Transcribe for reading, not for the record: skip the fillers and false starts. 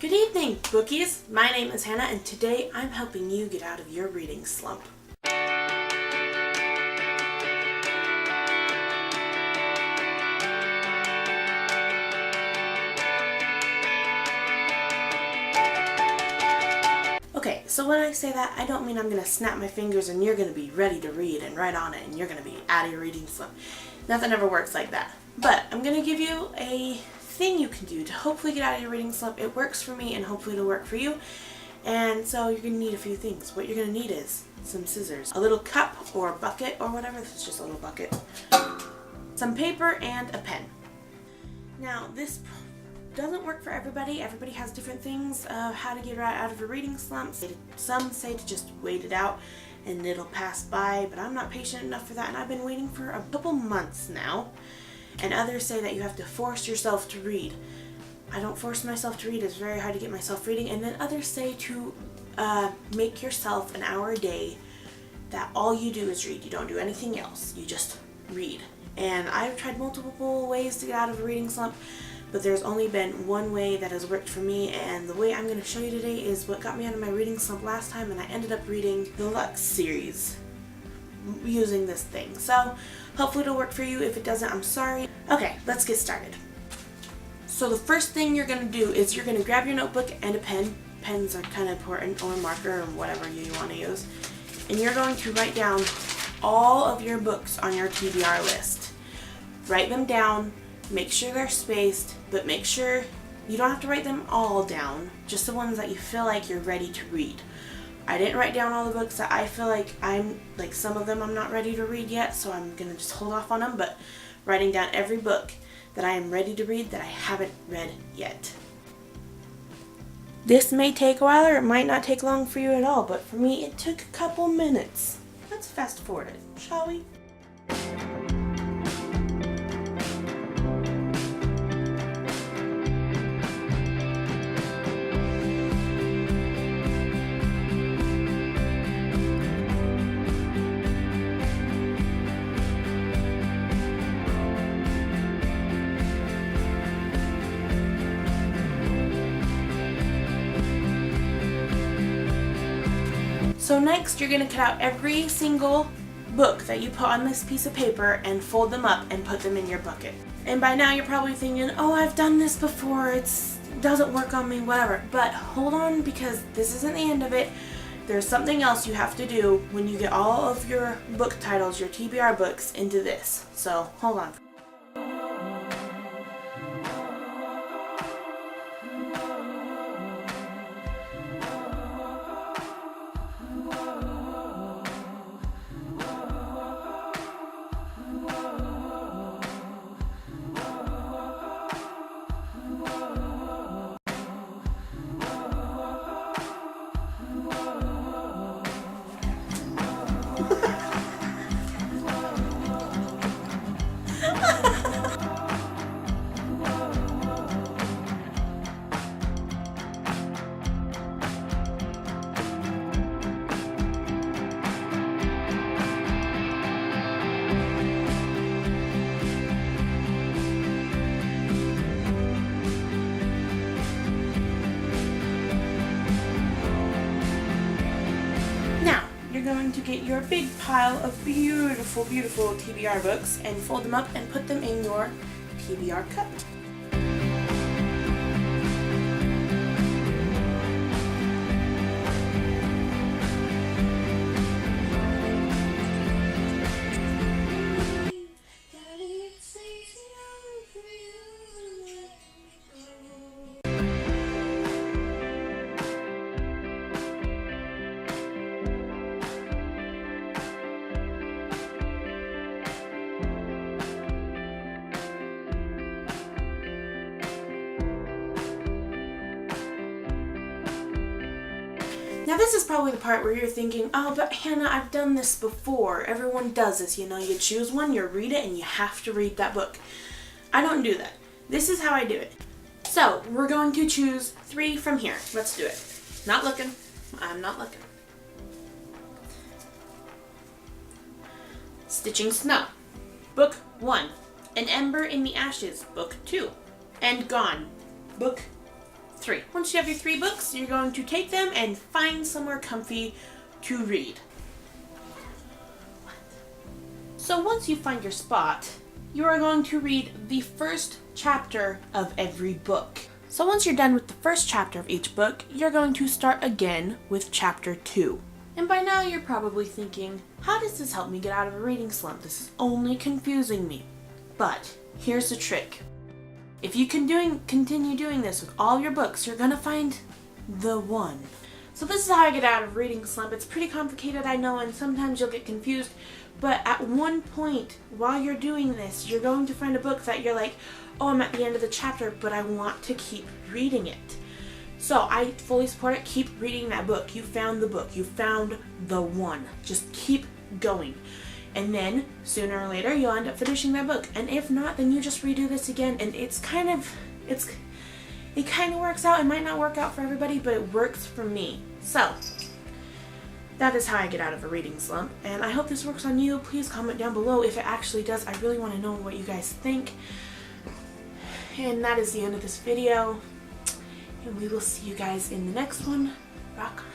Good evening, bookies! My name is Hannah, and today I'm helping you get out of your reading slump. Okay, so when I say that, I don't mean I'm going to snap my fingers and you're going to be ready to read and right on it and you're going to be out of your reading slump. Nothing ever works like that. But I'm going to give you a thing you can do to hopefully get out of your reading slump. It works for me and hopefully it'll work for you. And so you're going to need a few things. What you're going to need is some scissors, a little cup or bucket or whatever. This is just a little bucket. Some paper and a pen. Now this doesn't work for everybody. Everybody has different things how to get right out of a reading slump. Some say to just wait it out and it'll pass by, but I'm not patient enough for that, and I've been waiting for a couple months now. And others say that you have to force yourself to read. I don't force myself to read. It's very hard to get myself reading. And then others say to make yourself an hour a day that all you do is read. You don't do anything else. You just read. And I've tried multiple ways to get out of a reading slump, but there's only been one way that has worked for me, and the way I'm going to show you today is what got me out of my reading slump last time, and I ended up reading the Lux series using this thing. So hopefully it'll work for you. If it doesn't, I'm sorry. Okay, let's get started. So the first thing you're going to do is you're going to grab your notebook and a pen. Pens are kind of important, or a marker, or whatever you want to use. And you're going to write down all of your books on your TBR list. Write them down. Make sure they're spaced, but make sure you don't have to write them all down, just the ones that you feel like you're ready to read. I didn't write down all the books that I feel like some of them I'm not ready to read yet, so I'm going to just hold off on them, but writing down every book that I am ready to read that I haven't read yet. This may take a while, or it might not take long for you at all, but for me it took a couple minutes. Let's fast forward it, shall we? So next, you're going to cut out every single book that you put on this piece of paper and fold them up and put them in your bucket. And by now you're probably thinking, oh, I've done this before, it doesn't work on me, whatever. But hold on, because this isn't the end of it. There's something else you have to do when you get all of your book titles, your TBR books, into this. So hold on. Going to get your big pile of beautiful, beautiful TBR books and fold them up and put them in your TBR cup. Now this is probably the part where you're thinking, oh, but Hannah, I've done this before. Everyone does this, you know, you choose one, you read it, and you have to read that book. I don't do that. This is how I do it. So, we're going to choose 3 from here. Let's do it. Not looking. I'm not looking. Stitching Snow. Book 1. An Ember in the Ashes. Book 2. And Gone. Book 3. Once you have your 3 books, you're going to take them and find somewhere comfy to read. So once you find your spot, you are going to read the first chapter of every book. So once you're done with the first chapter of each book, you're going to start again with chapter 2. And by now you're probably thinking, how does this help me get out of a reading slump? This is only confusing me. But here's the trick. If you can continue doing this with all your books, you're gonna find the one. So this is how I get out of reading slump. It's pretty complicated, I know, and sometimes you'll get confused. But at one point, while you're doing this, you're going to find a book that you're like, oh, I'm at the end of the chapter, but I want to keep reading it. So I fully support it. Keep reading that book. You found the book. You found the one. Just keep going. And then, sooner or later, you'll end up finishing that book. And if not, then you just redo this again. And it kind of works out. It might not work out for everybody, but it works for me. So, that is how I get out of a reading slump. And I hope this works on you. Please comment down below if it actually does. I really want to know what you guys think. And that is the end of this video. And we will see you guys in the next one. Rock on.